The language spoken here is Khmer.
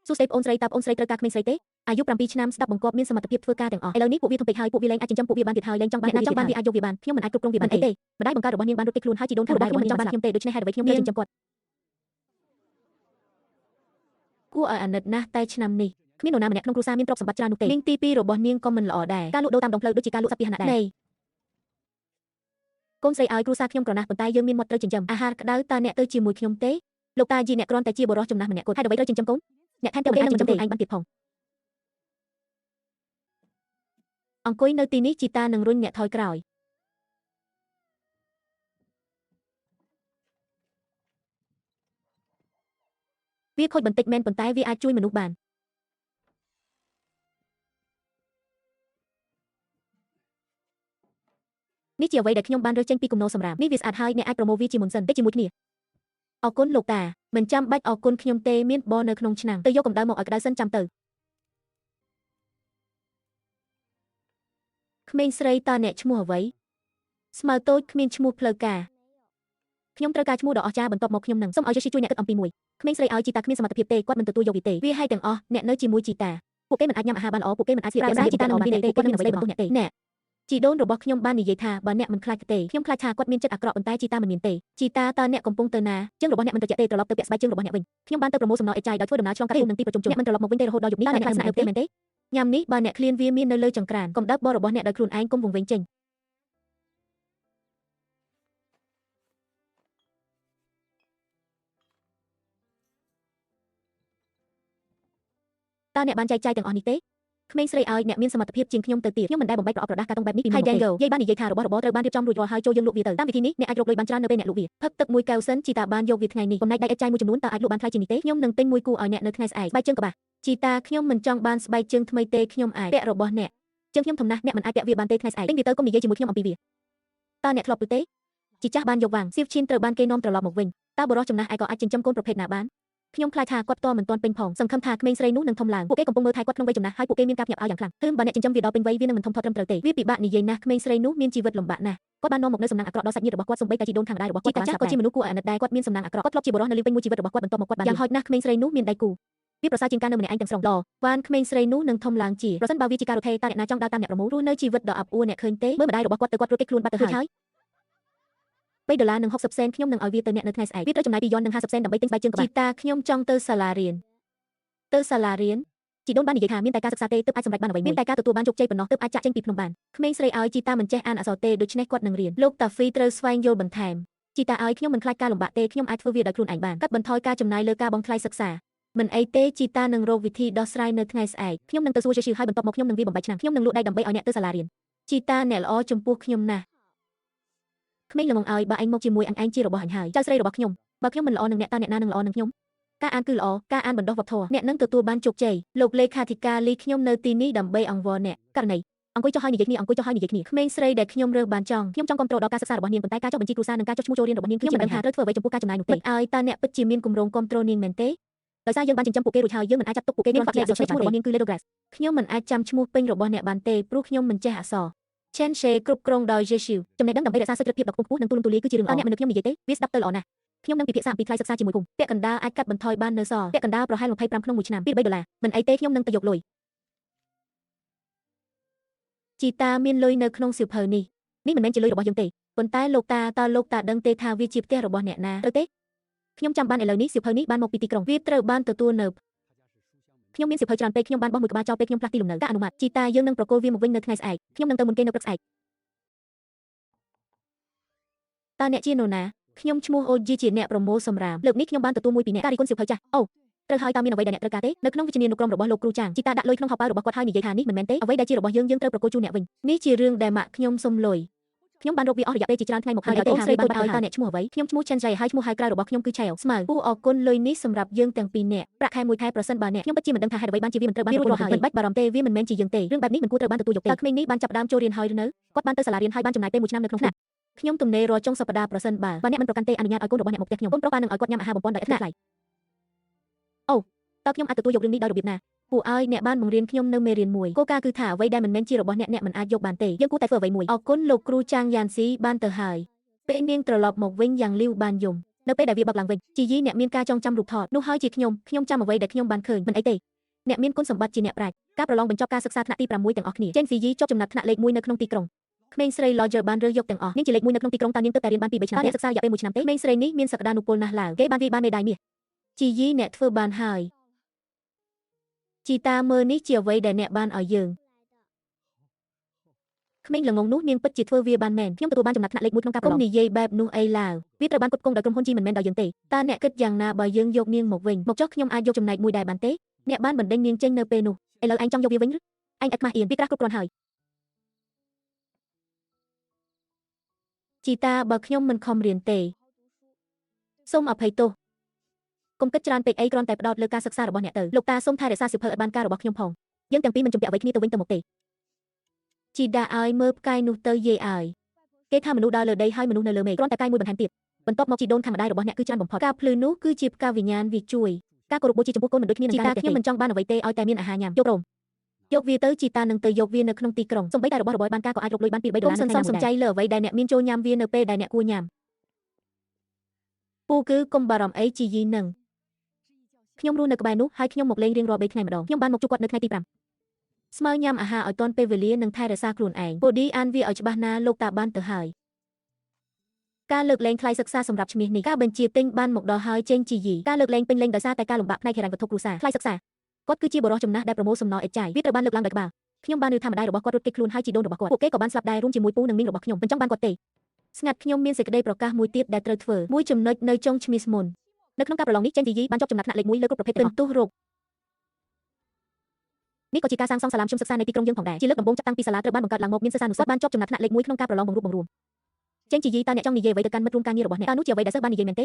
សួស្តីបងស្រីតើបងស្រីត្រូវការក្មេងស្រីទេអាយុ7ឆ្នាំស្ដាប់បង្គាប់មានសមត្ថភាពធ្វើការទាំងអស់ឥឡូវនេះពួកវាធំពេកហើយពួកវាលែងអាចចិញ្ចឹមពួកវាបានទៀតហើយលែងចង់បានអ្នកណាចង់បានវាអាចយកវាបានខ្ញុំមិនអាចគ្រប់គ្រងវាបានទេម្ដាយបង្កើតរបស់នាងបានរត់គេចខ្លួនហើយជីដូនថាម្ដាយរបស់នាងចង់បានខ្ញុំទេដូច្នេះហេតុអ្វីខ្ញុំត្រូវចិញ្ចឹមគាត់គួរឲ្យអាណិតណាស់តែឆ្នាំនេះគ្មាននរណាម្នាក់ក្នុងគ្រួសារមានទ្រព្យសម្បត្តិច្រើននោះទេនាងទី2របស់នាងក៏មិនល្អដែរការលក់ដូរតាមដងផ្លូវដូចជាការលក់សត្វពាហនៈដែរកូនស្រីឲ្យគ្រួសារខ្ញុំក្រណាស់ប៉ុន្តែយើងមានមាត់ត្រូវចិញ្ចឹមអាហារក្តៅតើអ្នកទៅជាមួយខ្ញុំទេលោកតាជីអ្នកគ្រាន់តែជាបុរសចំណាស់ម្នាក់គត់ហេតុអ្វីត្រូវចិញ្ចឹមកូនអ្នកថែមទាំងមិនអាចចិញ្ចឹមខ្លួនឯងបានទៀតផងអង្គុយនៅទីនេះជីតានឹងរុញអ្នកថយក្រោយវាខូចបន្តិចមែនប៉ុន្តែវាអាចជួយមនុស្សបាននេះជាអ្វីដែលខ្ញុំបានរើសចេញពីគំនរសម្រាប់នេះវាស្អាតហើយអ្នកអាចប្រមូលវាជាមុនសិនតែជាមួយគ្នាអរគុណលោកតាមិនចាំបាច់អរគុណខ្ញុំទេមានបនៅក្នុងឆ្នាំងទៅយកកម្ដៅមកឲ្យក្ដៅសិនចាំទៅក្មេងស្រីតើអ្នកឈ្មោះអ្វីស្មៅតូចគ្មានឈ្មោះផ្លូវការខ្ញុំត្រូវការឈ្មោះដ៏អស្ចារ្យបន្ទាប់មកខ្ញុំនឹងសូមឲ្យយេស៊ីជួយអ្នកគិតអំពីមួយក្មេងស្រីឲ្យជីតាគ្មានសមត្ថភាពទេគាត់មិនទទួលយកវាទេវាឲ្យទាំងអស់អ្នកនៅជាមួយជីតាពួកគេមិនអាចញ៉ាំអាហារបានល្អពួកគេមិនអាចស្លៀកពាក់បានជីតានឹងមិនមានទេគាត់នឹងអ្វីបន្ទោសអ្នកទេអ្នកជីដូនរបស់ខ្ញុំបាននិយាយថាបើអ្នកមិនខ្លាចទេខ្ញុំខ្លាចថាគាត់មានចិត្តអាក្រក់ប៉ុន្តែជីតាមិនមានទេជីតាតើអ្នកកំពុងទៅណាជើងរបស់អ្នកមិនត្រជាក់ទេត្រឡប់ទៅពាក់ស្បែកជើងរបស់អ្នកវិញខ្ញុំបានទៅប្រមូលសំណល់អេចាយដោយធ្វើដំណើរឆ្លងកាត់ភូមិនឹងទីប្រជុំជនអ្នកមិនត្រឡប់មកវិញទេរហូតដល់យប់នេះតើអ្នកខ្លាចស្នាក់នៅទេមែនទេញ៉ាំនេះបើអ្នកឃ្លានវាមាននៅលើចង្ក្រានកុំដឹកបរបស់អ្នកដោយខ្លួនឯងកុំវង្វេងចេញតើអ្នកបានចែកចាយទាំងអស់នេះទេក្មេងស្រីឲ្យអ្នកមានសមត្ថភាពជាងខ្ញុំទៅទៀតខ្ញុំមិនដែលបំបែកប្រអប់ក្រដាសកាតុងបែបនេះពីមុនមកទេយាយបាននិយាយថារបស់របរត្រូវបានរៀបចំរួចរាល់ហើយចូលយើងលក់វាទៅតាមវិធីនេះអ្នកអាចរកលុយបានច្រើននៅពេលអ្នកលក់វាផឹកទឹកមួយកែវសិនជីតាបានយកវាថ្ងៃនេះកំណែកដៃឥតចាយមួយចំនួនតើអាចលក់បានថ្លៃជាងនេះទេខ្ញុំនឹងទិញមួយគូឲ្យអ្នកនៅថ្ងៃស្អែកស្បែកជើងកបាសជីតាខ្ញុំមិនចង់បានស្បែកជើងថ្មីទេខ្ញុំអាចពាក់របស់អ្នកជើងខ្ញុំធំណាស់អ្នកមិនអាចពាក់វាបានទេថ្ងៃស្អែកទិញវាទៅកុំនិយាយជាមួយខ្ញុំអំពីវាតើអ្នកធ្លាប់ទៅទេជីចាស់បានយកវាងសៀវឈីនត្រូវបានគេនាំត្រឡប់មកវិញតើបរិសុទ្ធចំណាស់ឯក៏អាចចិញ្ចឹមកូនប្រភេទណាបានខ្ញុំខ្លាចថាគាត់តមិនទាន់ពេញផងសង្ឃឹមថាក្មេងស្រីនោះនឹងធំឡើងពួកគេកំពុងមើលថែគាត់ក្នុងវ័យចំណាស់ហើយពួកគេមានការភ្ញាក់ផ្អើលយ៉ាងខ្លាំងបើអ្នកចិញ្ចឹមវាដល់ពេញវ័យវានឹងមិនធំធាត់ត្រឹមត្រូវទេវាពិបាកនិយាយណាស់ក្មេងស្រីនោះមានជីវិតលំបាកណាស់គាត់បាននាំមកនូវសំណាងអាក្រក់ដល់សាច់ញាតិរបស់គាត់សូម្បីតែជីដូនខាងម្ដាយរបស់គាត់ក៏បានស្លាប់ជាមនុស្សគួរឲ្យអាណិតដែរគាត់មានសំណាងអាក្រក់គាត់ធ្លាប់ជាបុរសនៅលីវពេញមួយជីវិតរបស់គាត់បន្ទាប់មកគាត់បានយ៉ាងហោចណាស់ក្មេងស្រីនោះមានដៃគូវាប្រសើរជាងការនៅម្នាក់ឯងទាំងស្រុងដល់វ៉ានក្មេងស្រីនោះនឹងធំឡើងជាប្រសិនបើវាជាការរត់ហេតើអ្នកណាចង់ដើរតាមអ្នកប្រមូលរស់នៅជីវិតដ៏អាប់អួរអ្នកឃើញទេមើលម្ដាយរបស់គាត់ទៅគាត់រត់គេចខ្លួនបាត់ទៅហើយ$3និង60សេនខ្ញុំនឹងឲ្យវាទៅអ្នកនៅថ្ងៃស្អែកវាត្រូវចំណាយពីយ៉ននិង50សេនដើម្បីទិញស្បែកជើងក្បាច់ជីតាខ្ញុំចង់ទៅសាលារៀនជីដូនបាននិយាយថាមានតែការសិក្សាទេទើបអាចសម្រេចបានអ្វីមួយមានតែការទទួលបានជោគជ័យប៉ុណ្ណោះទើបអាចចាក់ចេញពីភ្នំបានក្មេងស្រីឲ្យជីតាមិនចេះអានអក្សរទេដូច្នេះគាត់នឹងរៀនលោកតាហ្វីត្រូវស្វែងយល់បន្ថែមជីតាឲ្យខ្ញុំមិនខ្លាចការលំបាកទេខ្ញុំអាចធ្វើវាដោយខ្លួនឯងបានកាត់បន្ថយការចំណាយលើការបង់ថ្លៃសិក្សាមិនអីទេជីតានឹងរកវិធីដោះស្រាយនៅថ្ងៃស្អែកខ្ញុំនឹងទៅសួរជេស៊ីហើយបន្ទាប់មកខ្ញុំនឹងវាបំបែកឆ្នាំខ្ញុំនឹងលក់ដៃដើម្បីឲ្យអ្នកទៅសាលារៀនជីតាអ្នកល្អចំពោះខ្ញុំណាស់ក្មេងល្ងងឲ្យបើឯងមកជាមួយអញជារបស់អញហើយចៅស្រីរបស់ខ្ញុំបើខ្ញុំមិនល្អនឹងអ្នកតើអ្នកណានឹងល្អនឹងខ្ញុំការអានគឺល្អការអានបណ្ដុះវប្បធម៌អ្នកនឹងទទួលបានជោគជ័យលោកលេខាធិការលីខ្ញុំនៅទីនេះដើម្បីអង្វរអ្នកករណីអង្គុយចុះហើយនិយាយគ្នាក្មេងស្រីដែលខ្ញុំរើសបានខ្ញុំចង់គ្រប់គ្រងដល់ការសិក្សារបស់នាងប៉ុន្តែការចុះបញ្ជីគ្រួសារនិងការចុះឈ្មោះចូលរៀនរបស់នាងខ្ញុំមិនដឹងថាត្រូវធ្វើអ្វីចំពោះការចំណាយនោះទេឲ្យតើអ្នកពិតជាមានគម្រោងគ្រប់គ្រងនាងមែនទេដោយសារយើងបានចិញ្ចឹមពួកគេរួចហើយយើងមិនអាចចាត់ទុកពួកគេមាន fact ឈ្មោះរបស់នាងគឺ Ledograss ខ្ញុំមិនអាចចាំឈ្មោះពេញរបស់អ្នកបានទេព្រោះខ្ញុំមិនចេះអក្សរ Chen She គ្រប់គ្រងដោយ Jeshiu ចំណេះដឹងដើម្បីរក្សាសុចរិតភាពដ៏ខ្ពង់ខ្ពស់និងទូលំទូលាយគឺជារឿងល្អអ្នកមនុស្សខ្ញុំនិយាយទេវាស្ដាប់ទៅល្អណាស់ខ្ញុំនឹងពិភាក្សាអំពីថ្លៃសិក្សាជាមួយគុំពាក់កណ្ដាលអាចកាត់បន្ថយបាននៅសល់ពាក់កណ្ដាលប្រហែល25ក្នុងមួយឆ្នាំ$2-3មិនអីទេខ្ញុំនឹងទៅយកលុយជីតាមានលុយនៅក្នុងសៀវភៅនេះមិនមែនជាលុយរបស់យើងទេប៉ុន្តែលោកតាតើលោកតាដឹងទេថាវាជាផ្ទះរបស់អ្នកណាត្រូវទេខ្ញុំចាំបានឥឡូវនេះសៀវភៅនេះបានមកពីទីក្រុងវាត្រូវបានទទួលនៅខ្ញុំមានសៀវភៅច្រើនពេកខ្ញុំបានបោះមួយក្បាលចោលពេកខ្ញុំផ្លាស់ទីលំនៅការអនុម័តជីតាយើងនឹងប្រគល់វាមកវិញនៅថ្ងៃស្អែកខ្ញុំនឹងទៅមុនគេនៅព្រឹកស្អែកតើអ្នកជានរណាខ្ញុំឈ្មោះអូជីជាអ្នកប្រមូលសម្រាមលើកនេះខ្ញុំបានទទួលមួយពីអ្នកការរីគុណសៀវភៅចាស់អូត្រូវហើយតើមានអ្វីដែលអ្នកត្រូវការទេនៅក្នុងវិជ្ជានុក្រមរបស់លោកគ្រូចាងជីតាដាក់លុយក្នុងហោប៉ៅរបស់គាត់ហើយនិយាយថានេះមិនមែនទេអ្វីដែលជារបស់យើងត្រូវប្រគល់ជូនអ្នកវិញនេះជារឿងដែលម៉ាក់ខ្ញុំសុំលុយខ្ញុំបានរកវាអស់រយៈពេលជាច្រើនថ្ងៃមកហើយអូនស្រីតូចឲ្យតើអ្នកឈ្មោះអ្វីខ្ញុំឈ្មោះ Chen Jai ហើយឈ្មោះហៅក្រៅរបស់ខ្ញុំគឺ Chao ស្មៅអរគុណលុយនេះសម្រាប់យើងទាំងពីរនាក់ប្រាក់ខែមួយខែប្រសិនបើអ្នកខ្ញុំពិតជាមិនដឹងថាហេតុអ្វីបានជាវាមិនត្រូវបានប្រគល់មកហើយមិនបាច់បារម្ភទេវាមិនមែនជាយើងទេរឿងបែបនេះមិនគួរត្រូវបានទទួលយកទេតើក្មេងនេះបានចាប់ផ្ដើមចូលរៀនហើយឬនៅគាត់បានទៅសាលារៀនហើយបានចំណាយពេល1ឆ្នាំនៅក្នុងថ្នាក់ខ្ញុំទំនេររាល់ចុងសប្តាហ៍ប្រសិនបើអ្នកមិនប្រកាន់ទេអនុញ្ញាតឲ្យកូនរបស់អ្នកមកផ្ទះខ្ញុំកូនប្រុសបាននឹងឲ្យគាត់ញ៉ាំអាហារបំពន់ដោយឥតថ្លៃអូតើខ្ញុំអាចទទួលយករឿងនេះដោយរបៀបណាពួកឲ្យអ្នកបានបង្រៀនខ្ញុំនៅមេរៀនមួយគោលការណ៍គឺថាអ្វីដែលមិនមែនជារបស់អ្នកមិនអាចយកបានទេយើងគួរតែធ្វើអ្វីមួយអរគុណលោកគ្រូចាងយ៉ានស៊ីបានទៅហើយពេលនាងត្រឡប់មកវិញយ៉ាងលីវបានយំ នៅពេលដែលវាបកឡើងវិញជីយីអ្នកមានការចងចាំរូបថតនោះហើយជាខ្ញុំចាំអ្វីដែលខ្ញុំបានឃើញមិនអីទេអ្នកមានគុណសម្បត្តិជាអ្នកប្រាជ្ញការប្រឡងបញ្ចប់ការសិក្សាថ្នាក់ទី6ទាំងអស់គ្នាចេនស៊ីយីចប់ចំណាត់ថ្នាក់លេខ1នៅក្នុងទីក្រុងក្មេងស្រី Lodger បានរើសយកទាំងអស់នាងជាលេខ1នៅក្នុងទីក្រុងតើនាងទើបតែរៀនបានពី3ឆ្នាំទេសិក្សារយៈពេល1ឆ្នាំទេក្មេងស្រីនេះមានសក្តានុពលណាស់ឡើងគេបានវាយបានមេដាយមាសជីយីអ្នកធ្វើបានហើយជីតាមើលនេះជាអ្វីដែលអ្នកបានឲ្យយើងក្មេងល្ងងនោះនាងពិតជាធ្វើវាបានមែនខ្ញុំទទួលបានចំណាត់ថ្នាក់លេខ1ក្នុងការប្រឡងនិយាយបែបនោះអីឡាវវាត្រូវបានគ្រប់គ្រងដោយក្រុមហ៊ុន G មិនមែនដោយយើងទេតើអ្នកគិតយ៉ាងណាបើយើងយកនាងមកវិញមកចុះខ្ញុំអាចយកចំណែកមួយដែរបានទេអ្នកបានបណ្ដេញនាងចេញនៅពេលនោះឥឡូវឯងចង់យកវាវិញឬឯងឥតខ្មាស់អៀនវាក្រាស់គ្រប់គ្រាន់ហើយជីតាបើខ្ញុំមិនខំរៀនទេសូមអភ័យទោសកុំគិតច្រើនពេកអីគ្រាន់តែផ្ដោតលើការសិក្សារបស់អ្នកទៅលោកតាសូមថែរក្សាសៀវភៅឲ្យបានការរបស់ខ្ញុំផងយើងទាំងពីរមិនជំពាក់អ្វីគ្នាទៅវិញទៅមកទេជីតាឲ្យមើលផ្កាយនោះទៅយាយឲ្យគេថាមនុស្សដើរលើដីហើយមនុស្សនៅលើមេឃគ្រាន់តែផ្កាយមួយបន្ថែមទៀតបន្ទាប់មកជីដូនខាងម្ដាយរបស់អ្នកគឺច្រើនបំផុតការភ្លឺនោះគឺជាផ្កាវិញ្ញាណវាជួយការគោរពបូជាចំពោះកូនមិនដូចគ្នានឹងការខ្ញុំមិនចង់បានអ្វីទេឲ្យតែមានអាហារញ៉ាំយកព្រមយកវាទៅជីតានឹងទៅយកវានៅក្នុងទីក្រុងសូម្បីតែរបស់របរបានការក៏អាចរកលុយបានពី$3នៅថ្ងៃណាមួយសំចៃលើអ្វីដែលអ្នកមានចូលញ៉ាំវានៅពេលដែលអ្នកគួរញ៉ាំពូគឺកុំបារម្ភអីជីយីនឹងខ្ញុំរស់នៅក្បែរនោះហើយខ្ញុំមកលេងរៀងរាល់3ថ្ងៃម្ដងខ្ញុំបានមកជួបគាត់នៅថ្ងៃទី5ស្មើញ៉ាំអាហារឲ្យទាន់ពេលវេលានិងថែរក្សាខ្លួនឯងបូឌីអានវាឲ្យច្បាស់ណាលោកតាបានទៅហើយការលើកលែងថ្លៃសិក្សាសម្រាប់ឈ្មោះនេះការបញ្ជាទិញបានមកដល់ហើយចេញជីយីការលើកលែងពេញលេញដោយសារតែការលំបាកផ្នែកហិរញ្ញវត្ថុគ្រួសារថ្លៃសិក្សាគាត់គឺជាបរិសុទ្ធចំណាស់ដែលប្រមូលសំណល់ឥតចាយវាត្រូវបានលើកឡើងដោយក្បាលខ្ញុំបានឮថាម្ដាយរបស់គាត់រត់គេចខ្លួនហើយជីដូនរបស់គាត់ពួកគេក៏បានស្លាប់ដែររួមជាមួយពូនិងមីងរបស់ខ្ញុំមិនចង់បានគាត់ទេស្ងាត់ខ្ញុំមានសេចក្តីប្រកាសមួយទៀតដែលត្រូវធ្វើមួយចំណុចនៅចុងឈ្មោះមុននៅក្នុងការប្រឡងនេះចេញជីយីបានចប់ចំណាត់ថ្នាក់លេខ1លើគ្រប់ប្រភេទទោសរោគនេះក៏ជាការសាងសង់សាលាមធ្យមសិក្សានៅទីក្រុងយើងផងដែរជាលើកដំបូងចាប់តាំងពីសាលាត្រូវបានបង្កើតឡើងមកមានសិស្សានុសិស្សបានចប់ចំណាត់ថ្នាក់លេខ1ក្នុងការប្រឡងបង្រួបបង្រួមចេញជីយីតើអ្នកចង់និយាយអ្វីទៅកាន់មិត្តរួមការងាររបស់អ្នកតើនោះជាអ្វីដែលសិស្សបាននិយាយមែនទេ